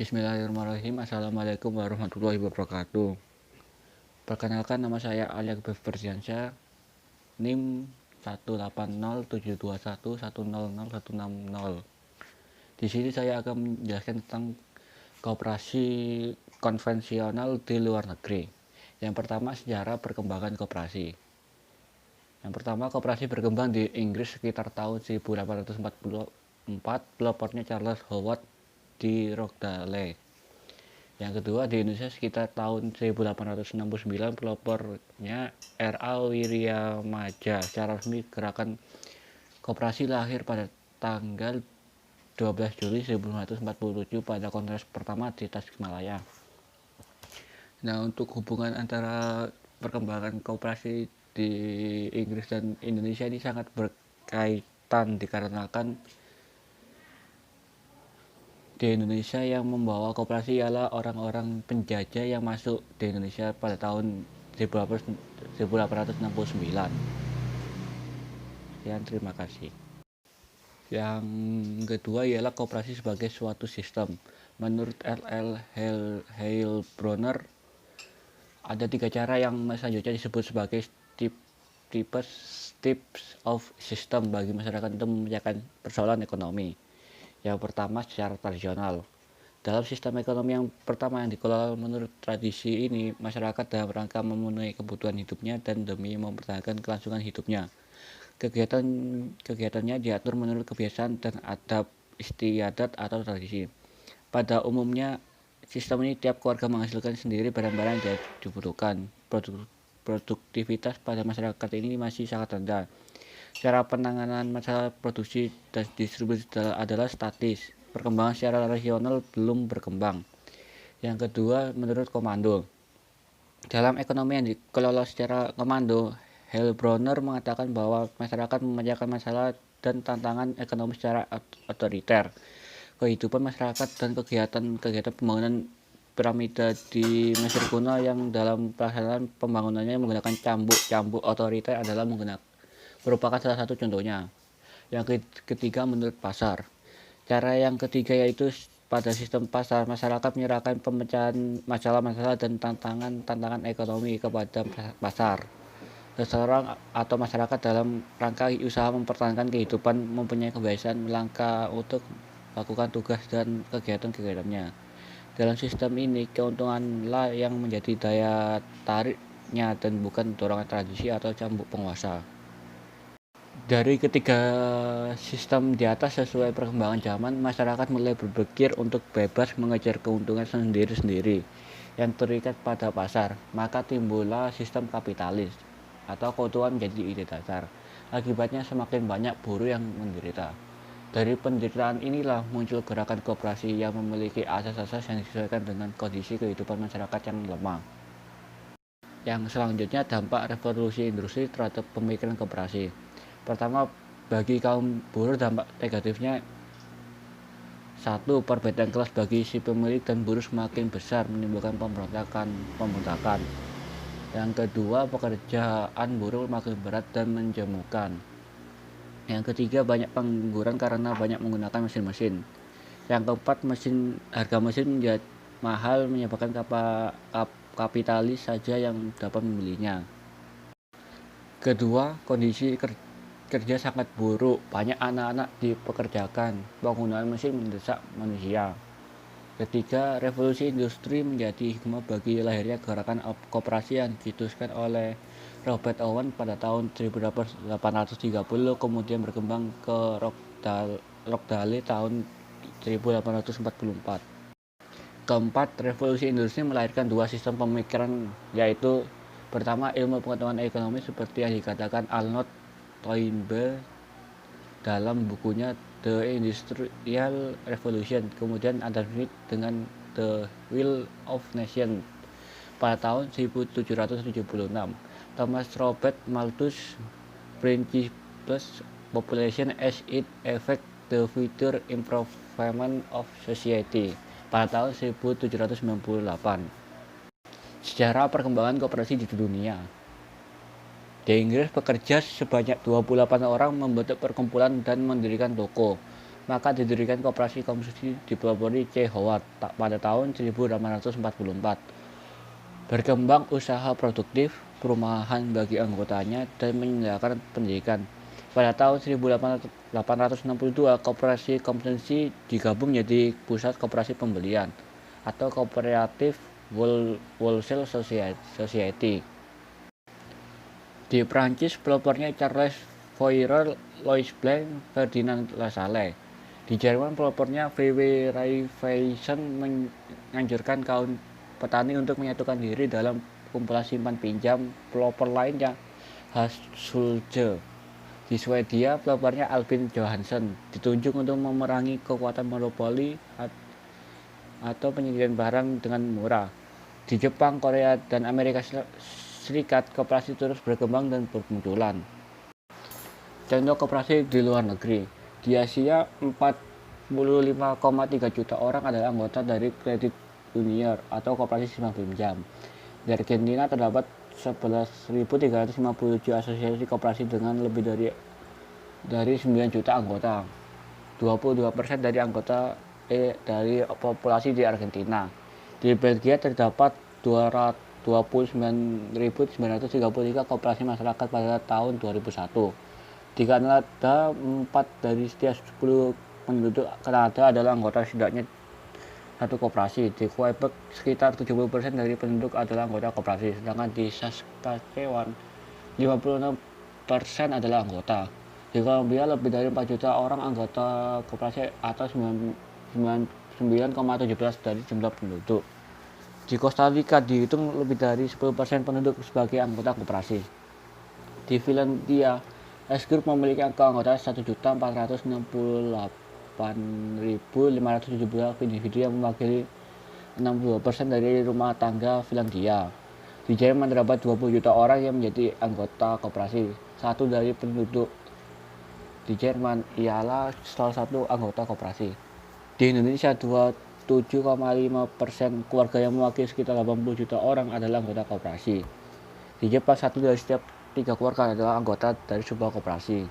Bismillahirrahmanirrahim. Assalamualaikum warahmatullahi wabarakatuh. Perkenalkan, nama saya Ali Akbar Ferdiansyah, NIM 1807211001060. Di sini saya akan menjelaskan tentang koperasi konvensional di luar negeri. Yang pertama, sejarah perkembangan koperasi. Yang pertama, koperasi berkembang di Inggris sekitar tahun 1844, pelopornya Charles Howard di Rochdale. Yang kedua, di Indonesia sekitar tahun 1869, pelopornya R.A. Wiryamaja. Secara resmi, gerakan koperasi lahir pada tanggal 12 Juli 1947 pada kongres pertama di Tasikmalaya. Nah, untuk hubungan antara perkembangan koperasi di Inggris dan Indonesia ini sangat berkaitan, dikarenakan di Indonesia yang membawa koperasi ialah orang-orang penjajah yang masuk di Indonesia pada tahun 1869. Sekian, terima kasih. Yang kedua ialah koperasi sebagai suatu sistem. Menurut L.L. Heilbronner, ada 3 cara yang selanjutnya disebut sebagai types of system bagi masyarakat untuk memecahkan persoalan ekonomi. Yang pertama, secara tradisional. Dalam sistem ekonomi yang pertama yang dikelola menurut tradisi ini, masyarakat dalam rangka memenuhi kebutuhan hidupnya dan demi mempertahankan kelangsungan hidupnya. Kegiatannya diatur menurut kebiasaan dan adab istiadat atau tradisi. Pada umumnya, sistem ini tiap keluarga menghasilkan sendiri barang-barang yang dibutuhkan. Produktivitas pada masyarakat ini masih sangat rendah. Cara penanganan masalah produksi dan distribusi adalah statis. Perkembangan secara rasional belum berkembang. Yang kedua, menurut komando. Dalam ekonomi yang dikelola secara komando, Heilbronner mengatakan bahwa masyarakat memecahkan masalah dan tantangan ekonomi secara otoriter. Kehidupan masyarakat dan kegiatan pembangunan piramida di Mesir kuno yang dalam pelaksanaan pembangunannya menggunakan cambuk otoriter adalah merupakan salah satu contohnya. Yang ketiga, menurut pasar. Cara yang ketiga yaitu pada sistem pasar, masyarakat menyerahkan pemecahan masalah-masalah dan tantangan ekonomi kepada pasar. Seseorang atau masyarakat dalam rangka usaha mempertahankan kehidupan mempunyai kebiasaan melangkah untuk melakukan tugas dan kegiatan-kegiatannya. Dalam sistem ini, keuntunganlah yang menjadi daya tariknya dan bukan dorongan tradisi atau cambuk penguasa. Dari ketiga sistem di atas, sesuai perkembangan zaman, masyarakat mulai berpikir untuk bebas mengejar keuntungan sendiri-sendiri yang terikat pada pasar. Maka timbullah sistem kapitalis atau keuntungan menjadi ide dasar. Akibatnya semakin banyak buruh yang menderita. Dari penderitaan inilah muncul gerakan koperasi yang memiliki asas-asas yang disesuaikan dengan kondisi kehidupan masyarakat yang lemah. Yang selanjutnya, dampak revolusi industri terhadap pemikiran koperasi. Pertama, bagi kaum buruh dampak negatifnya: 1. Perbedaan kelas bagi si pemilik dan buruh semakin besar, menimbulkan pemberontakan. Yang kedua, pekerjaan buruh makin berat dan menjemukan. Yang ketiga, banyak pengangguran karena banyak menggunakan mesin-mesin. Yang keempat, harga mesin menjadi mahal, menyebabkan kapitalis saja yang dapat membelinya. Kedua, kondisi kerja sangat buruk, banyak anak-anak dipekerjakan, penggunaan mesin mendesak manusia. Ketiga, revolusi industri menjadi hikmah bagi lahirnya gerakan koperasi yang dicetuskan oleh Robert Owen pada tahun 1830, kemudian berkembang ke Rochdale tahun 1844. Keempat, revolusi industri melahirkan 2 sistem pemikiran, yaitu pertama, ilmu pengetahuan ekonomi seperti yang dikatakan Arnold Toynbee dalam bukunya The Industrial Revolution. Kemudian Adam Smith dengan The Will of Nations pada tahun 1776. Thomas Robert Malthus Principles Population as it Affects the Future Improvement of Society pada tahun 1798. Sejarah perkembangan koperasi di dunia. Di Inggris, pekerja sebanyak 28 orang membentuk perkumpulan dan mendirikan toko. maka didirikan koperasi konsumsi dipelopori C. Howard pada tahun 1844. Berkembang usaha produktif, perumahan bagi anggotanya, dan menyelenggarakan pendidikan. Pada tahun 1862, koperasi konsumsi digabung menjadi pusat koperasi pembelian atau kooperatif wholesale society. Di Prancis, pelopornya Charles Fourier, Louis Blanc, Ferdinand Lassalle. Di Jerman, pelopornya V.W. Raiffeisen menganjurkan kaum petani untuk menyatukan diri dalam kumpulan simpan pinjam. Pelopor lainnya Hans Schulze. Di Swedia, pelopornya Albin Johansson ditunjuk untuk memerangi kekuatan monopoli atau penyediaan barang dengan murah. Di Jepang, Korea, dan Amerika Serikat, koperasi terus berkembang dan bermunculan. Contoh koperasi di luar negeri. Di Asia, 45,3 juta orang adalah anggota dari kredit union atau koperasi simpan pinjam. Di Argentina terdapat 11.357 asosiasi koperasi dengan lebih dari 9 juta anggota. 22% dari anggota dari populasi di Argentina. Di Belgia terdapat 229.933 koperasi masyarakat pada tahun 2001. Di Kanada, 4 dari setiap 10 penduduk Kanada adalah anggota setidaknya satu koperasi. Di Quebec, sekitar 70% dari penduduk adalah anggota koperasi, sedangkan di Saskatchewan, 56% adalah anggota. Di Kolombia, lebih dari 4 juta orang anggota koperasi atau 9,17% dari jumlah penduduk. Di Costa Rica dihitung lebih dari 10% penduduk sebagai anggota koperasi. Di Finlandia, S Group memiliki angka anggota 1.468.517 individu yang mewakili 62% dari rumah tangga Finlandia. Di Jerman terdapat 20 juta orang yang menjadi anggota koperasi. Satu dari penduduk di Jerman ialah salah satu anggota koperasi. Di Indonesia, 27,5% keluarga yang mewakili sekitar 80 juta orang adalah anggota koperasi. Di Jepang, 1 dari setiap 3 keluarga adalah anggota dari sebuah koperasi.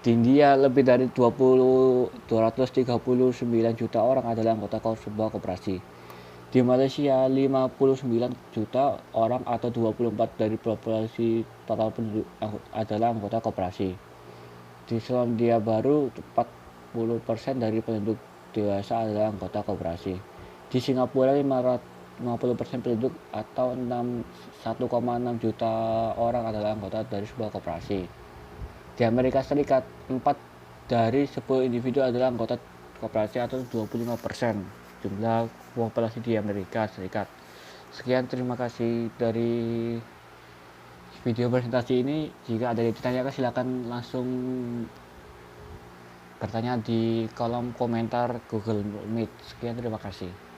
Di India, lebih dari 239 juta orang adalah anggota sebuah koperasi. Di Malaysia, 59 juta orang atau 24% dari populasi total penduduk adalah anggota koperasi. Di Selandia Baru, 40% dari penduduk dewasa adalah anggota koperasi. Di Singapura, 50% penduduk atau 1,6 juta orang adalah anggota dari sebuah koperasi. Di Amerika Serikat, 4 dari 10 individu adalah anggota koperasi atau 25% jumlah populasi di Amerika Serikat. Sekian, terima kasih dari video presentasi ini. Jika ada yang ditanyakan, silakan langsung bertanya di kolom komentar Google Meet. Sekian, terima kasih.